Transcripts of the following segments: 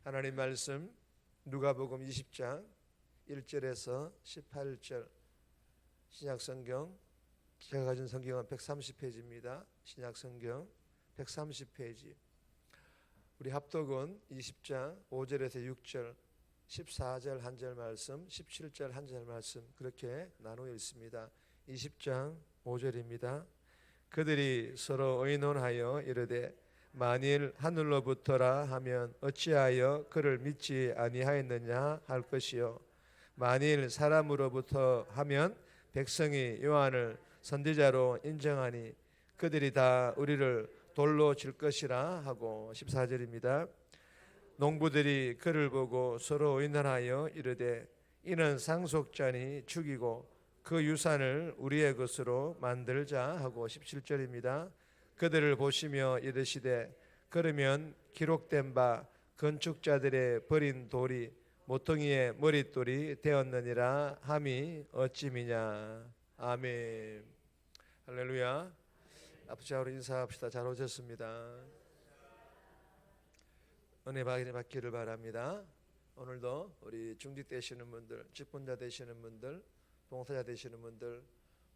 하나님 말씀 누가복음 20장 1절에서 18절 신약성경, 제가 가진 성경은 130페이지입니다. 신약성경 130페이지. 우리 합독은 20장 5절에서 6절, 14절 한 절 말씀, 17절 한 절 말씀 그렇게 나누어 있습니다. 20장 5절입니다. 그들이 서로 의논하여 이르되 만일 하늘로부터라 하면 어찌하여 그를 믿지 아니하였느냐 할 것이요 만일 사람으로부터 하면 백성이 요한을 선지자로 인정하니 그들이 다 우리를 돌로 칠 것이라 하고 14절입니다. 농부들이 그를 보고 서로 의논하여 이르되 이는 상속자니 죽이고 그 유산을 우리의 것으로 만들자 하고 17절입니다. 그들을 보시며 이르시되 그러면 기록된 바 건축자들의 버린 돌이 모퉁이의 머릿돌이 되었느니라 함이 어찌미냐. 아멘. 할렐루야. 아버지하고 인사합시다. 잘 오셨습니다. 은혜 받기를 바랍니다. 오늘도 우리 중직 되시는 분들, 직분자 되시는 분들, 봉사자 되시는 분들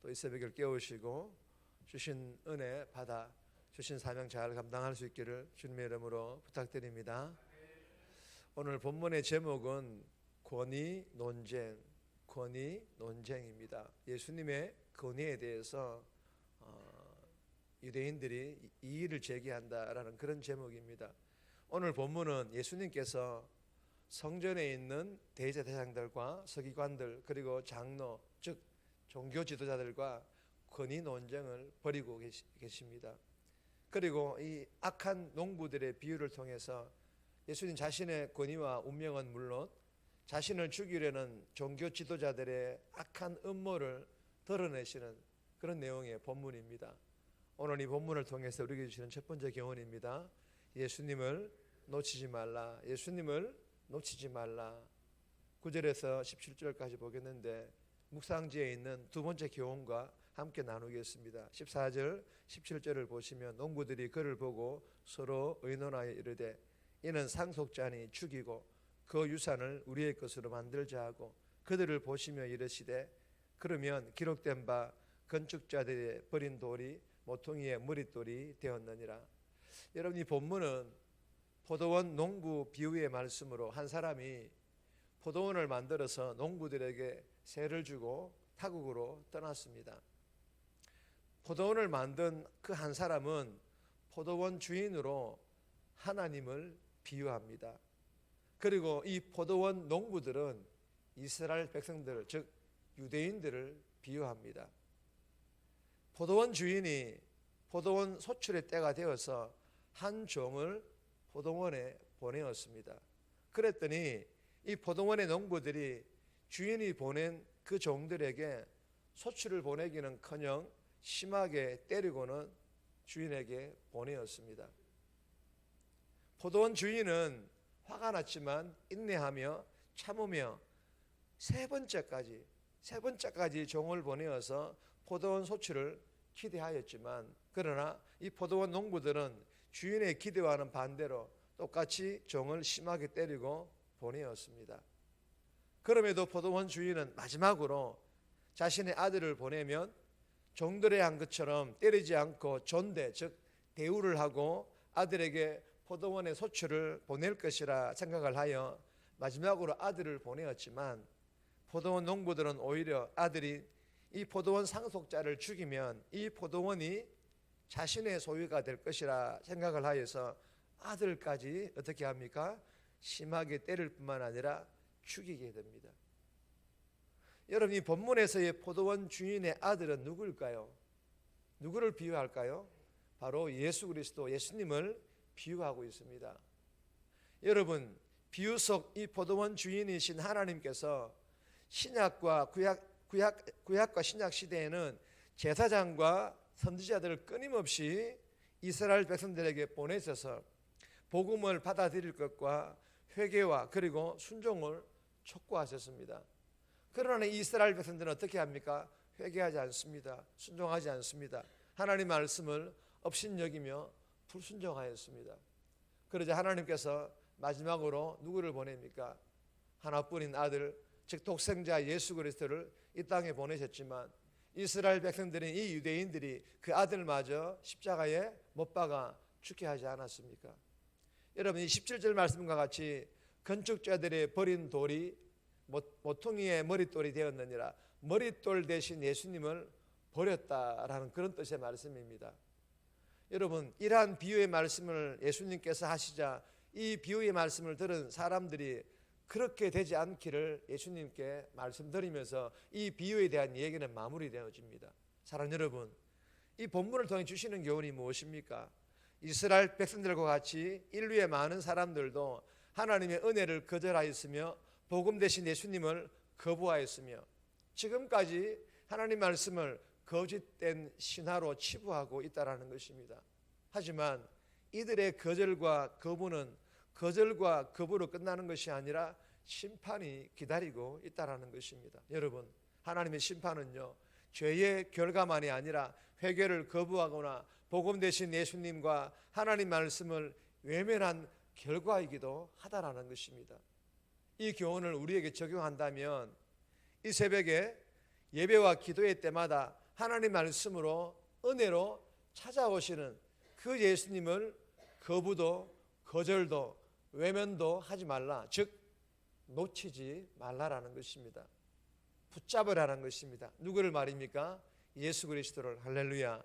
또 이 새벽을 깨우시고 주신 은혜 받아 주신 사명 잘 감당할 수 있기를 주님의 이름으로 부탁드립니다. 오늘 본문의 제목은 권위 논쟁, 권위 논쟁입니다. 예수님의 권위에 대해서 유대인들이 이의를 제기한다라는 그런 제목입니다. 오늘 본문은 예수님께서 성전에 있는 대제사장들과 서기관들 그리고 장로 즉 종교 지도자들과 권위 논쟁을 벌이고 계십니다. 그리고 이 악한 농부들의 비유를 통해서 예수님 자신의 권위와 운명은 물론 자신을 죽이려는 종교 지도자들의 악한 음모를 드러내시는 그런 내용의 본문입니다. 오늘 이 본문을 통해서 우리에게 주시는 첫 번째 교훈입니다. 예수님을 놓치지 말라. 예수님을 놓치지 말라. 9절에서 17절까지 보겠는데 묵상지에 있는 두 번째 교훈과 함께 나누겠습니다. 14절, 17절을 보시면 농부들이 그를 보고 서로 의논하여 이르되 이는 상속자니 죽이고 그 유산을 우리의 것으로 만들자 하고 그들을 보시며 이르시되 그러면 기록된 바 건축자들의 버린 돌이 모퉁이의 머릿돌이 되었느니라. 여러분 이 본문은 포도원 농부 비유의 말씀으로 한 사람이 포도원을 만들어서 농부들에게 세를 주고 타국으로 떠났습니다. 포도원을 만든 그 한 사람은 포도원 주인으로 하나님을 비유합니다. 그리고 이 포도원 농부들은 이스라엘 백성들 즉 유대인들을 비유합니다. 포도원 주인이 포도원 소출의 때가 되어서 한 종을 포도원에 보내었습니다. 그랬더니 이 포도원의 농부들이 주인이 보낸 그 종들에게 소출을 보내기는커녕 심하게 때리고는 주인에게 보내었습니다. 포도원 주인은 화가 났지만 인내하며 참으며 세 번째까지 종을 보내어서 포도원 소출을 기대하였지만 그러나 이 포도원 농부들은 주인의 기대와는 반대로 똑같이 종을 심하게 때리고 보내었습니다. 그럼에도 포도원 주인은 마지막으로 자신의 아들을 보내면 종들의 한 것처럼 때리지 않고 존대 즉 대우를 하고 아들에게 포도원의 소출을 보낼 것이라 생각을 하여 마지막으로 아들을 보내었지만 포도원 농부들은 오히려 아들이 이 포도원 상속자를 죽이면 이 포도원이 자신의 소유가 될 것이라 생각을 하여서 아들까지 어떻게 합니까? 심하게 때릴 뿐만 아니라 죽이게 됩니다. 여러분 이 본문에서의 포도원 주인의 아들은 누구일까요? 누구를 비유할까요? 바로 예수 그리스도 예수님을 비유하고 있습니다. 여러분 비유 속 이 포도원 주인이신 하나님께서 신약과 구약과 신약 시대에는 제사장과 선지자들을 끊임없이 이스라엘 백성들에게 보내셔서 복음을 받아들일 것과 회개와 그리고 순종을 촉구하셨습니다. 그러나 이스라엘 백성들은 어떻게 합니까? 회개하지 않습니다. 순종하지 않습니다. 하나님 말씀을 업신여기며 불순종하였습니다. 그러자 하나님께서 마지막으로 누구를 보냅니까? 하나뿐인 아들, 즉 독생자 예수 그리스도를 이 땅에 보내셨지만 이스라엘 백성들인 이 유대인들이 그 아들마저 십자가에 못 박아 죽게 하지 않았습니까? 여러분, 이 17절 말씀과 같이 건축자들의 버린 돌이 모퉁이의 머릿돌이 되었느니라, 머릿돌 대신 예수님을 버렸다라는 그런 뜻의 말씀입니다. 여러분, 이러한 비유의 말씀을 예수님께서 하시자 이 비유의 말씀을 들은 사람들이 그렇게 되지 않기를 예수님께 말씀드리면서 이 비유에 대한 얘기는 마무리되어집니다. 사랑하는 여러분, 이 본문을 통해 주시는 교훈이 무엇입니까? 이스라엘 백성들과 같이 인류의 많은 사람들도 하나님의 은혜를 거절하였으며 복음 대신 예수님을 거부하였으며 지금까지 하나님 말씀을 거짓된 신화로 치부하고 있다는 것입니다. 하지만 이들의 거절과 거부는 거절과 거부로 끝나는 것이 아니라 심판이 기다리고 있다는 것입니다. 여러분, 하나님의 심판은요, 죄의 결과만이 아니라 회개를 거부하거나 복음 대신 예수님과 하나님 말씀을 외면한 결과이기도 하다라는 것입니다. 이 교훈을 우리에게 적용한다면 이 새벽에 예배와 기도의 때마다 하나님 말씀으로 은혜로 찾아오시는 그 예수님을 거부도 거절도 외면도 하지 말라, 즉 놓치지 말라라는 것입니다. 붙잡으라는 것입니다. 누구를 말입니까? 예수 그리스도를. 할렐루야.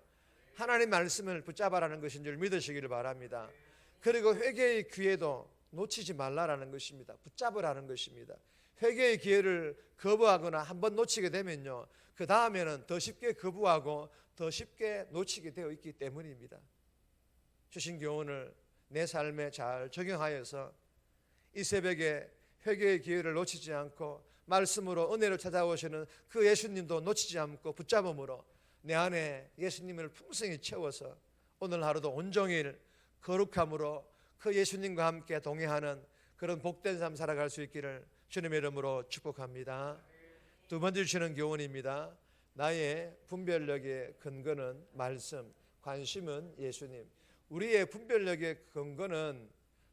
하나님 말씀을 붙잡아라는 것인 줄 믿으시기를 바랍니다. 그리고 회개의 기회도 놓치지 말라라는 것입니다. 붙잡으라는 것입니다. 회개의 기회를 거부하거나 한번 놓치게 되면요, 그 다음에는 더 쉽게 거부하고 더 쉽게 놓치게 되어 있기 때문입니다. 주신 교훈을 내 삶에 잘 적용하여서 이 새벽에 회개의 기회를 놓치지 않고 말씀으로 은혜를 찾아오시는 그 예수님도 놓치지 않고 붙잡음으로 내 안에 예수님을 풍성히 채워서 오늘 하루도 온종일 거룩함으로 그 예수님과 함께 동행하는 그런 복된 삶 살아갈 수 있기를 주님의 이름으로 축복합니다. 두 번째 주시는 교훈입니다. 나의 분별력의 근거는 말씀, 관심은 예수님. 우리의 분별력의 근거는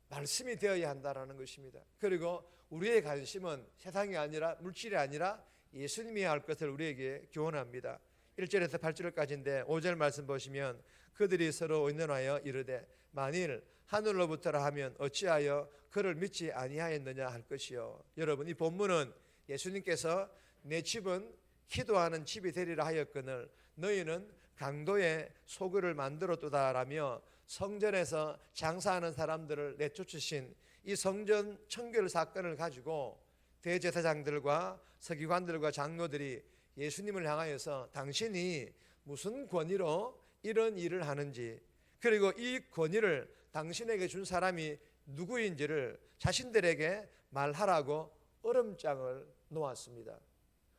말씀이 되어야 한다는 것입니다. 그리고 우리의 관심은 세상이 아니라 물질이 아니라 예수님이 할 것을 우리에게 교훈합니다. 1절에서 8절까지인데 5절 말씀 보시면 그들이 서로 의논하여 이르되 만일 하늘로부터라 하면 어찌하여 그를 믿지 아니하였느냐 할 것이요. 여러분, 이 본문은 예수님께서 내 집은 기도하는 집이 되리라 하였거늘 너희는 강도의 소굴을 만들었도다라며 성전에서 장사하는 사람들을 내쫓으신 이 성전 청결 사건을 가지고 대제사장들과 서기관들과 장로들이 예수님을 향하여서 당신이 무슨 권위로 이런 일을 하는지, 그리고 이 권위를 당신에게 준 사람이 누구인지를 자신들에게 말하라고 얼음장을 놓았습니다.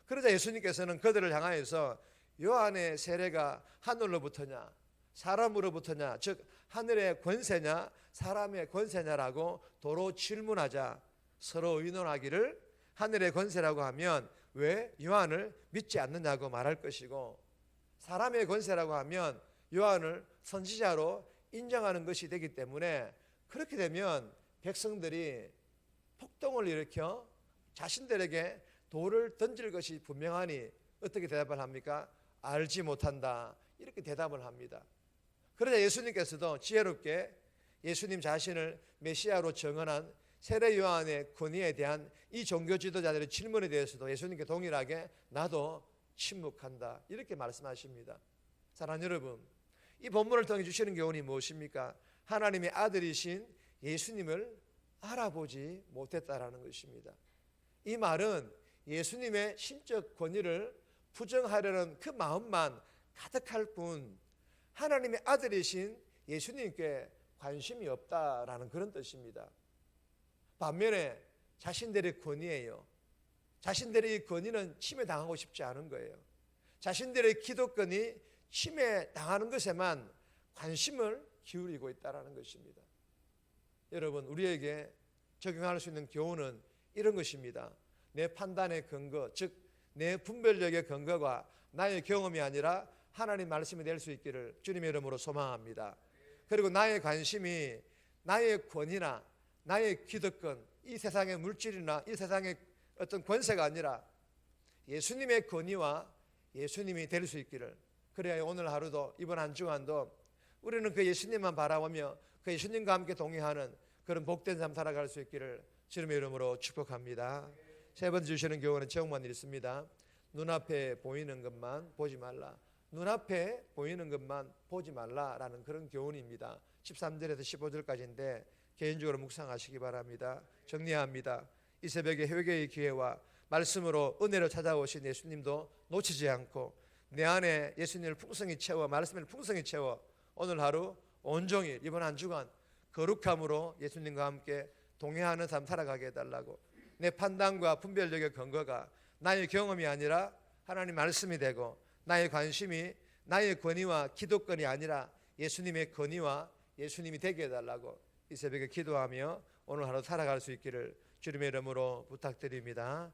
그러자 예수님께서는 그들을 향하여서 요한의 세례가 하늘로부터냐 사람으로부터냐, 즉 하늘의 권세냐 사람의 권세냐라고 도로 질문하자 서로 의논하기를 하늘의 권세라고 하면 왜 요한을 믿지 않느냐고 말할 것이고, 사람의 권세라고 하면 요한을 선지자로 인정하는 것이 되기 때문에 그렇게 되면 백성들이 폭동을 일으켜 자신들에게 돌을 던질 것이 분명하니 어떻게 대답을 합니까? 알지 못한다, 이렇게 대답을 합니다. 그러자 예수님께서도 지혜롭게 예수님 자신을 메시아로 정언한 세례 요한의 권위에 대한 이 종교 지도자들의 질문에 대해서도 예수님께 동일하게 나도 침묵한다, 이렇게 말씀하십니다. 사랑하는 여러분, 이 본문을 통해 주시는 교훈이 무엇입니까? 하나님의 아들이신 예수님을 알아보지 못했다라는 것입니다. 이 말은 예수님의 신적 권위를 부정하려는 그 마음만 가득할 뿐 하나님의 아들이신 예수님께 관심이 없다라는 그런 뜻입니다. 반면에 자신들의 권위예요. 자신들의 이 권위는 침해당하고 싶지 않은 거예요. 자신들의 기독권이 침해당하는 것에만 관심을 기울이고 있다는 것입니다. 여러분, 우리에게 적용할 수 있는 교훈은 이런 것입니다. 내 판단의 근거, 즉 내 분별력의 근거가 나의 경험이 아니라 하나님 말씀이 될 수 있기를 주님의 이름으로 소망합니다. 그리고 나의 관심이 나의 권위나 나의 기득권, 이 세상의 물질이나 이 세상의 어떤 권세가 아니라 예수님의 권위와 예수님이 될 수 있기를, 그래야 오늘 하루도 이번 한 주간도 우리는 그 예수님만 바라보며 그 예수님과 함께 동행하는 그런 복된 삶 살아갈 수 있기를 주님의 이름으로 축복합니다. 세 번째 주시는 교훈은 정말 있습니다. 눈앞에 보이는 것만 보지 말라. 눈앞에 보이는 것만 보지 말라라는 그런 교훈입니다. 13절에서 15절까지인데 개인적으로 묵상하시기 바랍니다. 정리합니다. 이 새벽에 회개의 기회와 말씀으로 은혜로 찾아오신 예수님도 놓치지 않고 내 안에 예수님을 풍성히 채워, 말씀을 풍성히 채워 오늘 하루 온종일 이번 한 주간 거룩함으로 예수님과 함께 동행하는 삶 살아가게 해달라고, 내 판단과 분별력의 근거가 나의 경험이 아니라 하나님 말씀이 되고, 나의 관심이 나의 권위와 기득권이 아니라 예수님의 권위와 예수님이 되게 해달라고 이 새벽에 기도하며 오늘 하루 살아갈 수 있기를 주님의 이름으로 부탁드립니다.